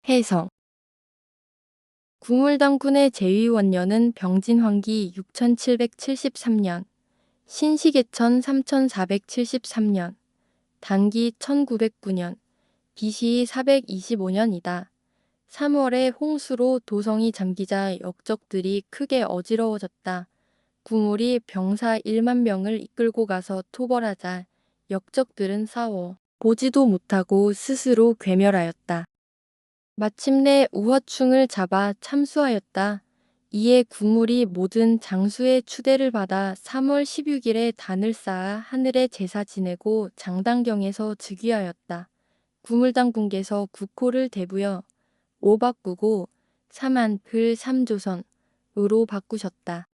해성. 구물당군의 제위원년은 병진환기 6773년, 신시계천 3473년, 단기 1909년, BC 425년이다. 3월에 홍수로 도성이 잠기자 역적들이 크게 어지러워졌다. 구물이 병사 1만 명을 이끌고 가서 토벌하자 역적들은 싸워 보지도 못하고 스스로 괴멸하였다. 마침내 우허충을 잡아 참수하였다. 이에 구물이 모든 장수의 추대를 받아 3월 16일에 단을 쌓아 하늘에 제사 지내고 장당경에서 즉위하였다. 구물당군께서 국호를 대부여 오 바꾸고 삼한글 3조선으로 바꾸셨다.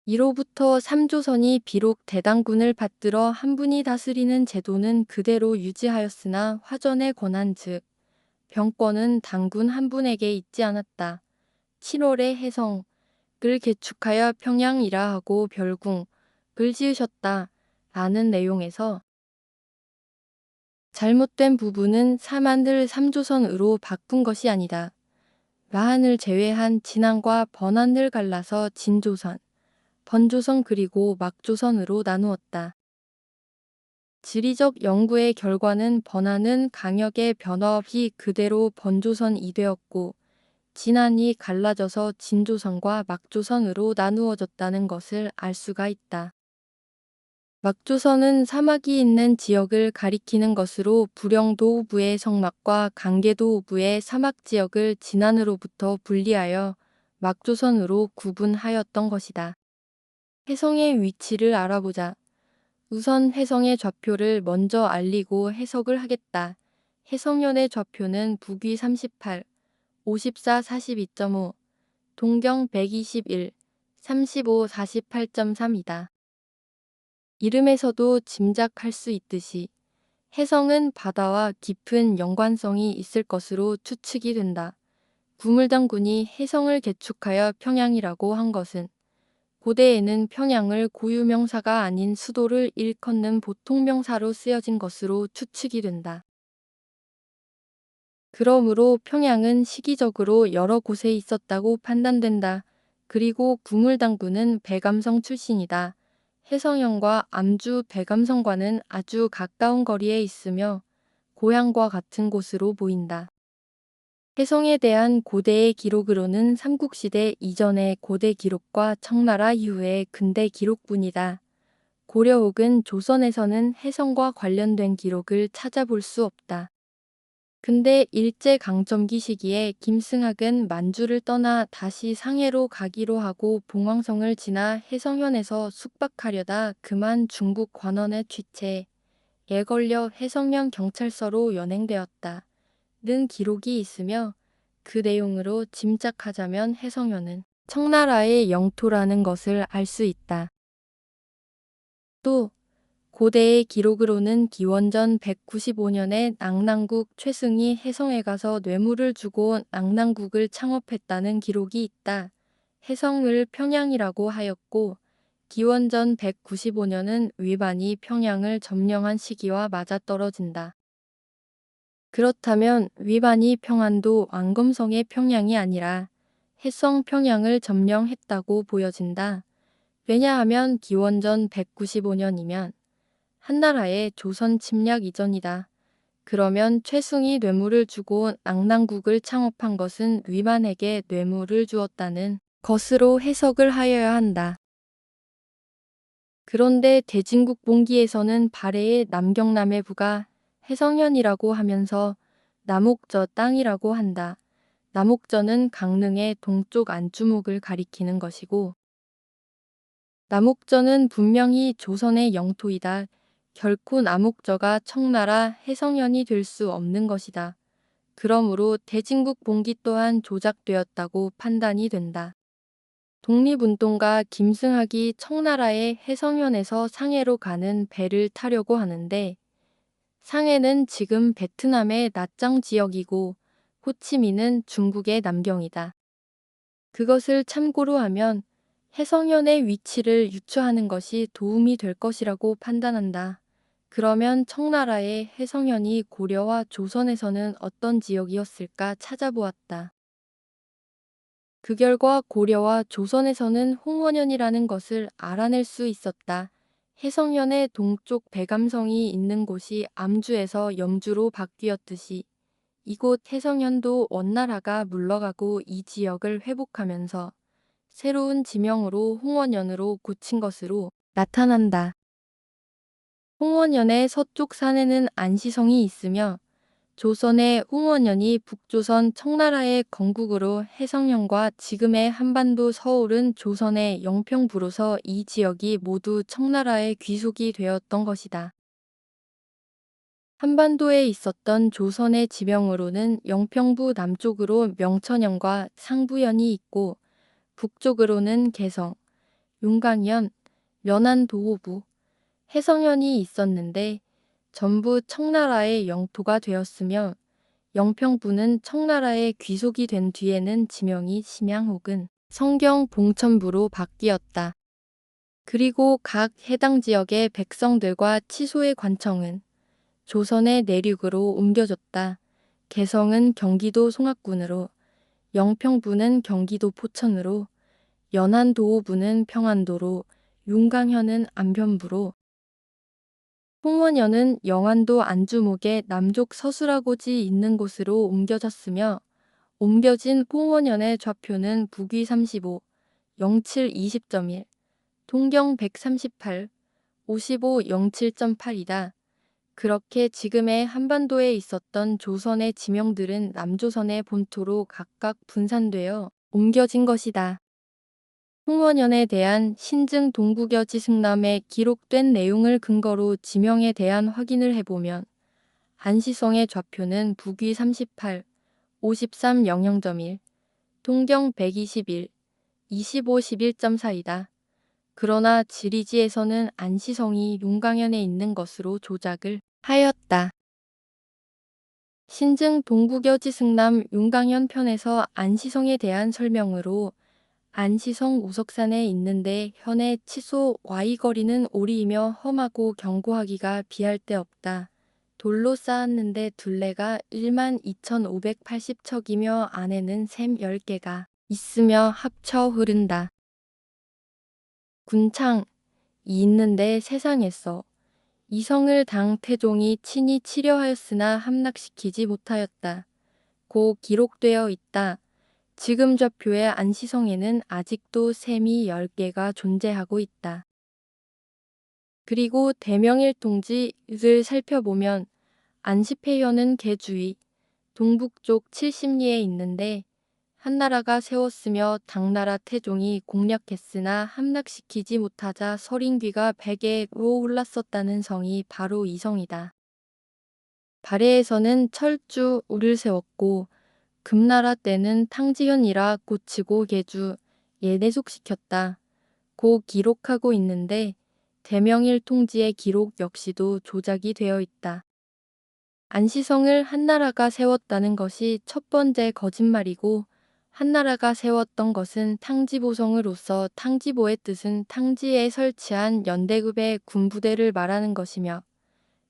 이로부터 3조선이 비록 대당군을 받들어 한 분이 다스리는 제도는 그대로 유지하였으나 화전의 권한 즉 병권은 당군 한 분에게 있지 않았다. 7월에 해성을 개축하여 평양이라 하고 별궁을 지으셨다. 라는 내용에서 잘못된 부분은 삼한을 3조선으로 바꾼 것이 아니다. 라한을 제외한 진한과 번한을 갈라서 진조선, 번조선 그리고 막조선으로 나누었다. 지리적 연구의 결과는 번한은 강역의 변화 없이 그대로 번조선이 되었고 진한이 갈라져서 진조선과 막조선으로 나누어졌다는 것을 알 수가 있다. 막조선은 사막이 있는 지역을 가리키는 것으로 부령도우부의 성막과 강계도우부의 사막지역을 진안으로부터 분리하여 막조선으로 구분하였던 것이다. 해성의 위치를 알아보자. 우선 해성의 좌표를 먼저 알리고 해석을 하겠다. 해성현의 좌표는 북위 38, 54, 42.5, 동경 121, 35, 48.3이다. 이름에서도 짐작할 수 있듯이 해성은 바다와 깊은 연관성이 있을 것으로 추측이 된다. 구물당군이 해성을 개축하여 평양이라고 한 것은 고대에는 평양을 고유명사가 아닌 수도를 일컫는 보통명사로 쓰여진 것으로 추측이 된다. 그러므로 평양은 시기적으로 여러 곳에 있었다고 판단된다. 그리고 구물당군은 배감성 출신이다. 해성현과 암주 배감성과는 아주 가까운 거리에 있으며 고향과 같은 곳으로 보인다. 해성에 대한 고대의 기록으로는 삼국시대 이전의 고대 기록과 청나라 이후의 근대 기록뿐이다. 고려 혹은 조선에서는 해성과 관련된 기록을 찾아볼 수 없다. 근데 일제강점기 시기에 김승학은 만주를 떠나 다시 상해로 가기로 하고 봉황성을 지나 해성현에서 숙박하려다 그만 중국 관원의 취체에 걸려 해성현 경찰서로 연행되었다. 는 기록이 있으며 그 내용으로 짐작하자면 해성현은 청나라의 영토라는 것을 알 수 있다. 또 고대의 기록으로는 기원전 195년에 낙랑국 최승이 해성에 가서 뇌물을 주고 낙랑국을 창업했다는 기록이 있다. 해성을 평양이라고 하였고 기원전 195년은 위반이 평양을 점령한 시기와 맞아떨어진다. 그렇다면 위반이 평안도 왕검성의 평양이 아니라 해성 평양을 점령했다고 보여진다. 왜냐하면 기원전 195년이면 한나라의 조선 침략 이전이다. 그러면 최승이 뇌물을 주고 낙랑국을 창업한 것은 위반에게 뇌물을 주었다는 것으로 해석을 하여야 한다. 그런데 대진국본기에서는 발해의 남경남의 부가 해성현이라고 하면서 남옥저 땅이라고 한다. 남옥저는 강릉의 동쪽 안주목을 가리키는 것이고 남옥저는 분명히 조선의 영토이다. 결코 남옥저가 청나라 해성현이 될 수 없는 것이다. 그러므로 대진국본기 또한 조작되었다고 판단이 된다. 독립운동가 김승학이 청나라의 해성현에서 상해로 가는 배를 타려고 하는데 상해는 지금 베트남의 나짱 지역이고 호치민은 중국의 남경이다. 그것을 참고로 하면 해성현의 위치를 유추하는 것이 도움이 될 것이라고 판단한다. 그러면 청나라의 해성현이 고려와 조선에서는 어떤 지역이었을까 찾아보았다. 그 결과 고려와 조선에서는 홍원현이라는 것을 알아낼 수 있었다. 해성현의 동쪽 백암성이 있는 곳이 암주에서 염주로 바뀌었듯이 이곳 해성현도 원나라가 물러가고 이 지역을 회복하면서 새로운 지명으로 홍원현으로 고친 것으로 나타난다. 홍원현의 서쪽 산에는 안시성이 있으며 조선의 홍원현이 북조선 청나라의 건국으로 해성현과 지금의 한반도 서울은 조선의 영평부로서 이 지역이 모두 청나라의 귀속이 되었던 것이다. 한반도에 있었던 조선의 지명으로는 영평부 남쪽으로 명천현과 상부현이 있고 북쪽으로는 개성, 용강현, 면안도호부, 해성현이 있었는데 전부 청나라의 영토가 되었으며 영평부는 청나라의 귀속이 된 뒤에는 지명이 심양 혹은 성경 봉천부로 바뀌었다. 그리고 각 해당 지역의 백성들과 치소의 관청은 조선의 내륙으로 옮겨졌다. 개성은 경기도 송악군으로, 영평부는 경기도 포천으로, 연안도호부는 평안도로, 윤강현은 안변부로, 홍원현은 영안도 안주목의 남쪽 서수라고지 있는 곳으로 옮겨졌으며 옮겨진 홍원현의 좌표는 북위 35, 07 20.1, 동경 138, 55 07.8이다. 그렇게 지금의 한반도에 있었던 조선의 지명들은 남조선의 본토로 각각 분산되어 옮겨진 것이다. 홍원현에 대한 신증 동국여지 승남에 기록된 내용을 근거로 지명에 대한 확인을 해보면 안시성의 좌표는 북위 38, 53 00.1, 동경 121, 25 11.4이다. 그러나 지리지에서는 안시성이 용강현에 있는 것으로 조작을 하였다. 신증 동국여지 승남 용강현 편에서 안시성에 대한 설명으로 안시성 우석산에 있는데 현의 치소 Y거리는 오리이며 험하고 견고하기가 비할 데 없다. 돌로 쌓았는데 둘레가 12,580척이며 안에는 샘 10개가 있으며 합쳐 흐른다. 군창 이 있는데 세상에서 이성을 당 태종이 친히 치려하였으나 함락시키지 못하였다. 고 기록되어 있다. 지금 좌표의 안시성에는 아직도 샘이 10개가 존재하고 있다. 그리고 대명일통지를 살펴보면 안시패현은 개주위 동북쪽 70리에 있는데 한나라가 세웠으며 당나라 태종이 공략했으나 함락시키지 못하자 서린귀가 100개로 올랐었다는 성이 바로 이 성이다. 발해에서는 철주를 세웠고 금나라 때는 탕지현이라 고치고 개주, 내속시켰다. 고 기록하고 있는데 대명일 통지의 기록 역시도 조작이 되어 있다. 안시성을 한나라가 세웠다는 것이 첫 번째 거짓말이고 한나라가 세웠던 것은 탕지보성으로서 탕지보의 뜻은 탕지에 설치한 연대급의 군부대를 말하는 것이며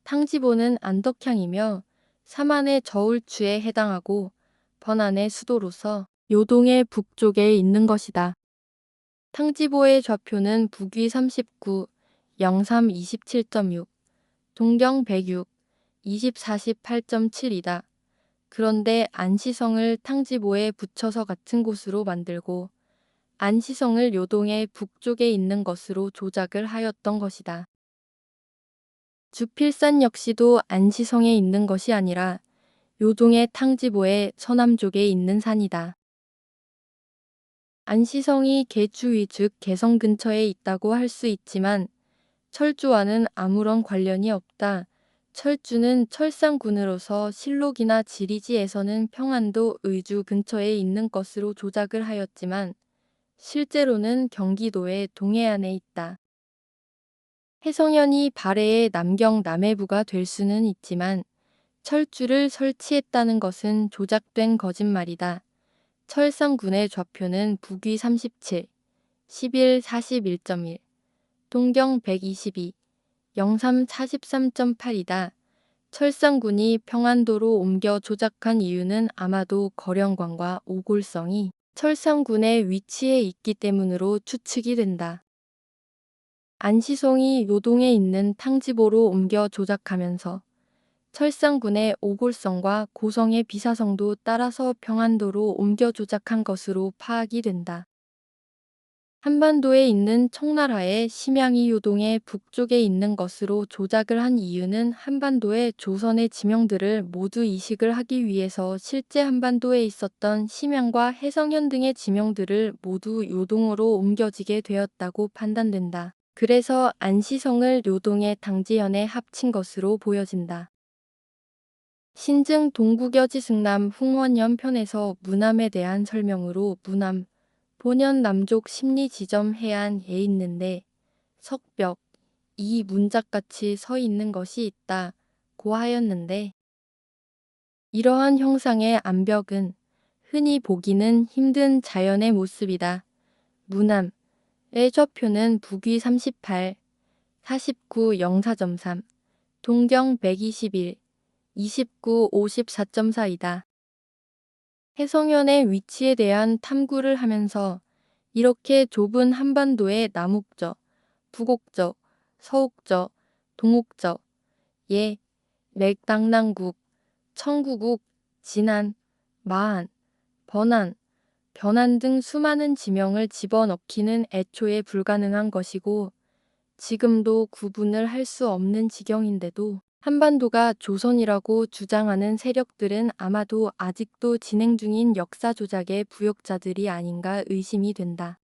탕지보는 안덕향이며 삼안의 저울추에 해당하고 번안의 수도로서 요동의 북쪽에 있는 것이다. 탕지보의 좌표는 북위 39, 03 27.6, 동경 106, 20 48.7이다. 그런데 안시성을 탕지보에 붙여서 같은 곳으로 만들고 안시성을 요동의 북쪽에 있는 것으로 조작을 하였던 것이다. 주필산 역시도 안시성에 있는 것이 아니라 요동의 탕지보의 서남쪽에 있는 산이다. 안시성이 개주위 즉 개성 근처에 있다고 할 수 있지만 철주와는 아무런 관련이 없다. 철주는 철산군으로서 실록이나 지리지에서는 평안도 의주 근처에 있는 것으로 조작을 하였지만 실제로는 경기도의 동해안에 있다. 해성현이 발해의 남경 남해부가 될 수는 있지만 철주를 설치했다는 것은 조작된 거짓말이다. 철산군의 좌표는 북위 37, 11 41.1, 동경 122, 영삼 43.8이다. 철산군이 평안도로 옮겨 조작한 이유는 아마도 거령관과 오골성이 철산군의 위치에 있기 때문으로 추측이 된다. 안시성이 요동에 있는 탕지보로 옮겨 조작하면서 철산군의 오골성과 고성의 비사성도 따라서 평안도로 옮겨 조작한 것으로 파악이 된다. 한반도에 있는 청나라의 심양이 요동의 북쪽에 있는 것으로 조작을 한 이유는 한반도의 조선의 지명들을 모두 이식을 하기 위해서 실제 한반도에 있었던 심양과 해성현 등의 지명들을 모두 요동으로 옮겨지게 되었다고 판단된다. 그래서 안시성을 요동의 당지현에 합친 것으로 보여진다. 신증 동국여지 승남 흥원연 편에서 무남에 대한 설명으로 무남, 본연 남족 심리 지점 해안에 있는데 석벽, 이 문짝같이 서 있는 것이 있다고 하였는데 이러한 형상의 암벽은 흔히 보기는 힘든 자연의 모습이다. 무남의 좌표는 북위 38, 49 04.3, 동경 121, 29 54.4이다. 해성현의 위치에 대한 탐구를 하면서 이렇게 좁은 한반도의 남옥저, 북옥저, 서옥저, 동옥저, 예, 맥당랑국, 청구국, 진안, 마안, 번안, 변안 등 수많은 지명을 집어넣기는 애초에 불가능한 것이고 지금도 구분을 할 수 없는 지경인데도 한반도가 조선이라고 주장하는 세력들은 아마도 아직도 진행 중인 역사 조작의 부역자들이 아닌가 의심이 된다.